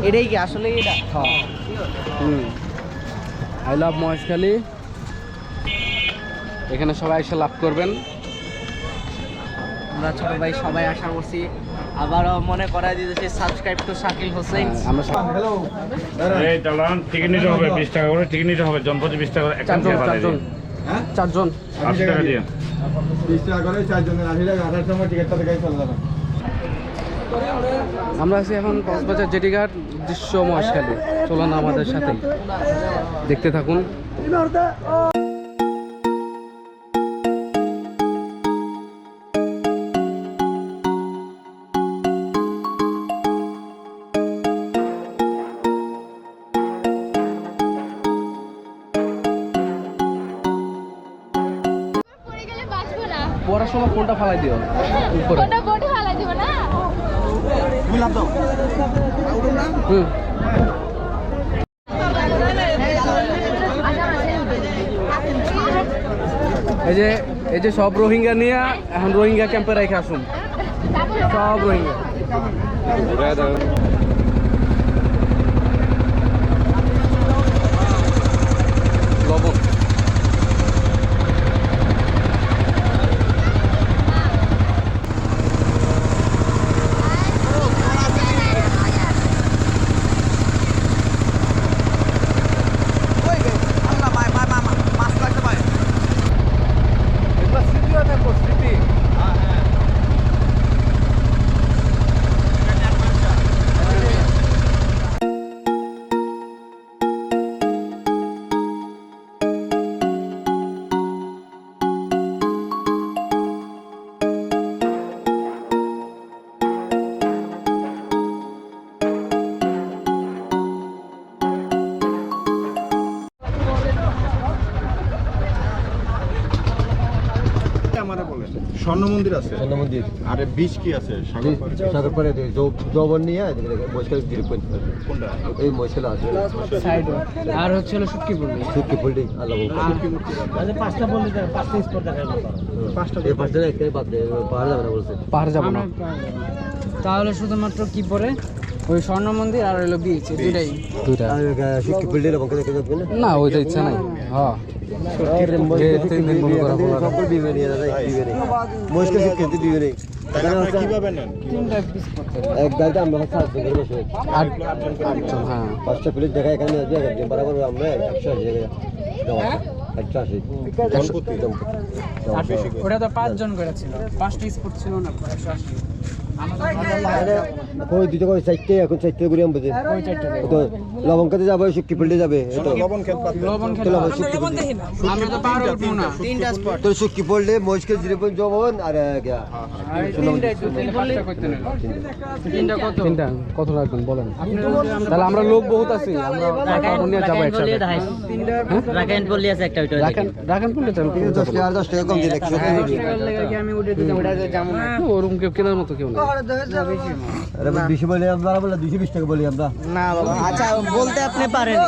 এটাই কি আসলে এটা? I love Maheshkhali. এখানে সবাই এসে লাভ করবেন। আমরা ছোট ভাই সবাই আশা করছি, আবারও মনে করাই দিতেছি সাবস্ক্রাইব টু শাকিল হোসেন। আমরা এই চালান টিকিট নিতে হবে 20 টাকা করে, টিকিট নিতে হবে জনপ্রতি 20 টাকা করে। চারজন 80 টাকা দিয়ে 20 টাকা করে চারজনের 80 টাকা 28 সময় টিকিটটা দেখাই চলে যাবে। আমরা আছি এখন কক্সবাজার জেটিঘাট, দৃশ্য মহেশখালী। চলুন আমাদের সাথেই দেখতে থাকুন। পড়ার সময় ফোনটা ফালাই দিও উপরে। এই যে সব রোহিঙ্গা নিয়ে এখন রোহিঙ্গা ক্যাম্পে রেখে আসুন, সব রোহিঙ্গা। লবণ স্বর্ণ মন্দির আছে, স্বর্ণ মন্দির। আরে বীজ কি আছে? সাগর পারে জবন নিয়ে মহেশখালী দিকে কোনটা? এই মহেশখালী আছে সাইড। আর হচ্ছে হলো শুটকি পল্লি আল্লাহ আচ্ছা পাঁচটা বললে পাঁচটা স্পট দেখাবো। এই পাঁচটা একটাই বাদ দেয়, পাহাড় যাবে না বলছে। পাহাড় যাবো না। তাহলে শুধুমাত্র কি পরে ওই স্বর্ণ মন্দির আর হলো বিচ, দুইটা শুটকি পল্লি এবং দেখে যাবেন না, ওইটা ইচ্ছা নাই। হ্যাঁ এক গাড়িতে আমরা হ্যাঁ পাঁচটা প্লেট দেখা এখানে বরাবর আমরা 180 ওটা তো 5 জন করে ছিল, 5টা স্পট ছিল না 180। কই দুটো করে চারটে, এখন চারটে করে আমরা তো লবঙ্কাতে যাবে, শুটকি পল্লি যাবে, তো শুটকি পল্লি মহেশখালী জিরোপন জবন আর তিনটা কত রাখবেন বলেন? তাহলে আমরা লোক বহুত আছি, আমরা নিয়ে যাবো একসাথে। রাখাইন পল্লি আছে একটা, ওইটা রাখান পল্লি 10 টাকা কম দিলে আমি উঠে দিতে ওটা যাবো না, ওরকম কেউ কেনার মতো কেউ নেই। বেশি বলি আমরা, 220 টাকা বলি আমরা। না বাবা, আচ্ছা বলতে আপনি পারেন,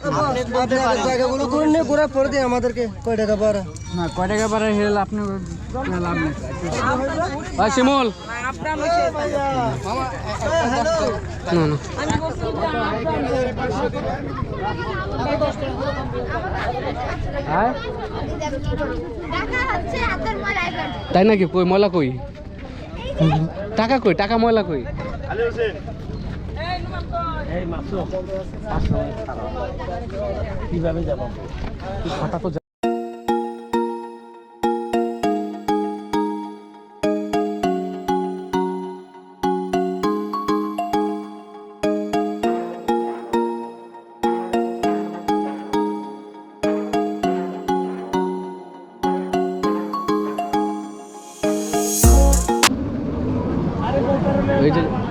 আপনি বলতে পারেন। জায়গাগুলো করে নিয়ে ঘোরা পড়ে দিয়ে আমাদেরকে কয় টাকা পারে? না কয় টাকা পারে হেল আপনি লাভ নেই। ভাই শিমুল না না তাই নাকি? কই ময়লা কই? টাকা কই? টাকা ময়লা কই? কিভাবে যাবো?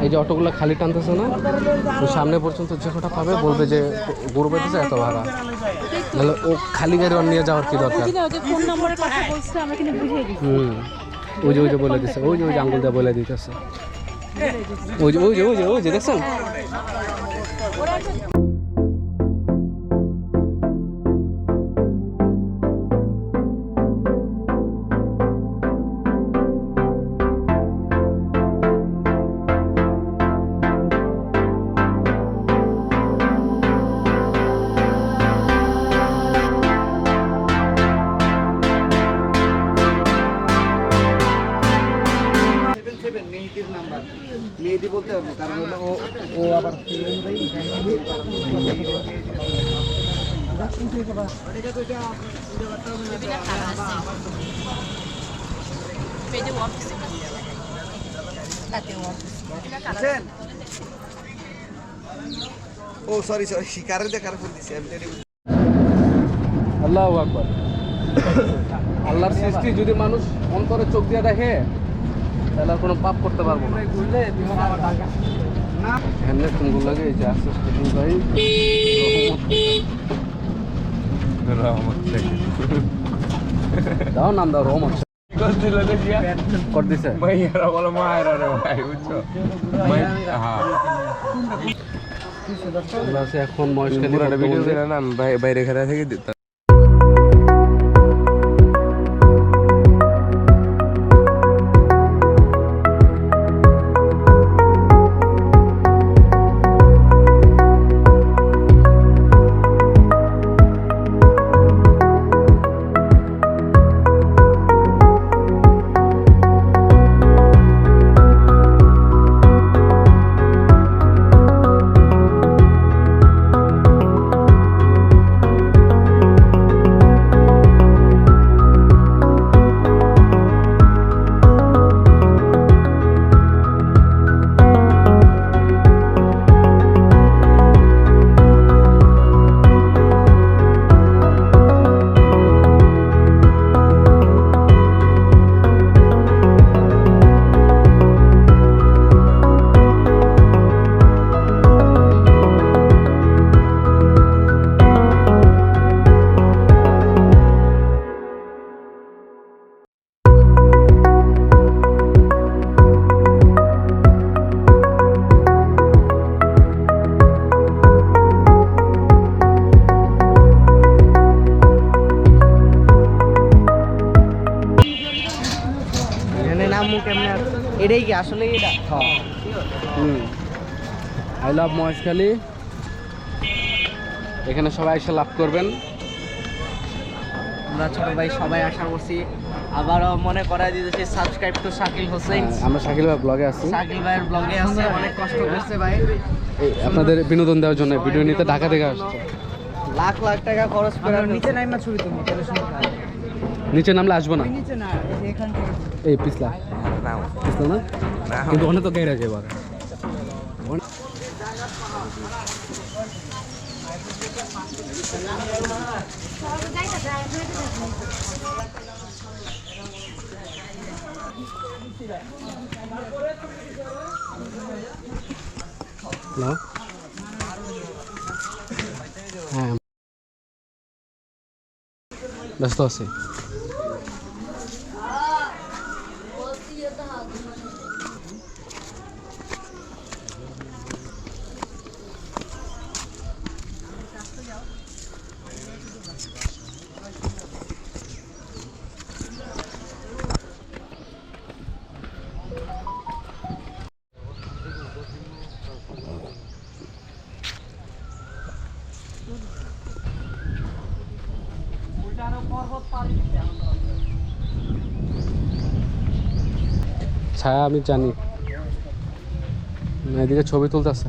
এই যে অটোগুলো খালি টানতেছে না, সামনে পর্যন্ত যে কটা পাবে বলবে যে গরু পেতেছে এত ভাড়া, নাহলে ও খালি গাড়ি নিয়ে যাওয়ার কি দরকার? ওই যে বলে দিচ্ছে, ওই যে আঙ্গুল দিয়ে বলে দিতেছে, ওই যে দেখছেন? ও আবার ও সরি শিকারের দেখার ফোন দিছি আমি আল্লাহু আকবার। আল্লাহর সৃষ্টি যদি মানুষ অন্তরে চোখ দিয়ে দেখে তাহলে আর কোনো পাপ করতে পারবো না। এখানে তুমি লাগে এই যে আস্তে আস্তে ভাই দাও নাম দাও রহমত কর দিছে এখন মহেশখালী ভিডিও করে না বাইরে খেলা থেকে দিতাম। এটাই কি আসলে এটা? I love Maheshkhali. এখানে সবাই এসে লাভ করবেন। আমরা ছোট ভাই সবাই আশা করছি আবারও মনে করাই দিতেছি সাবস্ক্রাইব টু শাকিল হোসেন। আমরা শাকিল ভাই ব্লগে আছি। শাকিল ভাইয়ের ব্লগে আছে, অনেক কষ্ট করছে ভাই আপনাদের বিনোদন দেওয়ার জন্য। ভিডিও নিতে ঢাকা থেকে আসছে, লাখ লাখ টাকা খরচ করে। নিচে নাইমা ছবি তুমি নিচে নামলে আসবো না। নিচে না, এখান থেকে এই পিছলা পিছলা না, কিন্তু অনেক তো গাড়ি আছে এবার। হ্যাঁ ব্যস্ত আছি। ছায়া আমি জানি এদিকে ছবি তুলতেছে।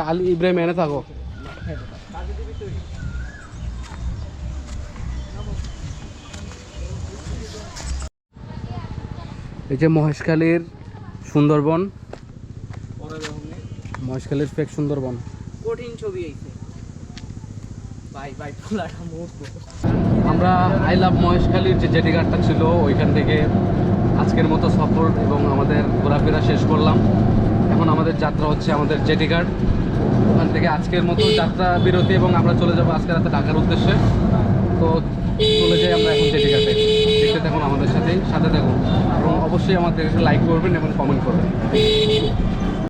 আলী ইব্রাহিম এনে থাকো। এই যে মহেশখালীর সুন্দরবন, মহেশখালীর ফেক সুন্দরবন। কঠিন ছবি আইছে ভাই ভাই ফুলাটা মুহূর্ত। আমরা আই লাভ মহেশখালীর যে জেটি ঘাটটা ছিল ওইখান থেকে আজকের মতো সফর এবং আমাদের ঘোরাফেরা শেষ করলাম। এখন আমাদের যাত্রা হচ্ছে আমাদের জেটি ঘাট। ওখান থেকে আজকের মতো যাত্রা বিরতি এবং আমরা চলে যাবো আজকে রাতে ঢাকার উদ্দেশ্যে। তো চলে যাই আমরা এখন জেটি ঘাটে। দেখতে থাকুন আমাদের সাথে থাকুন এবং অবশ্যই আমাদের লাইক করবেন এবং কমেন্ট করবেন।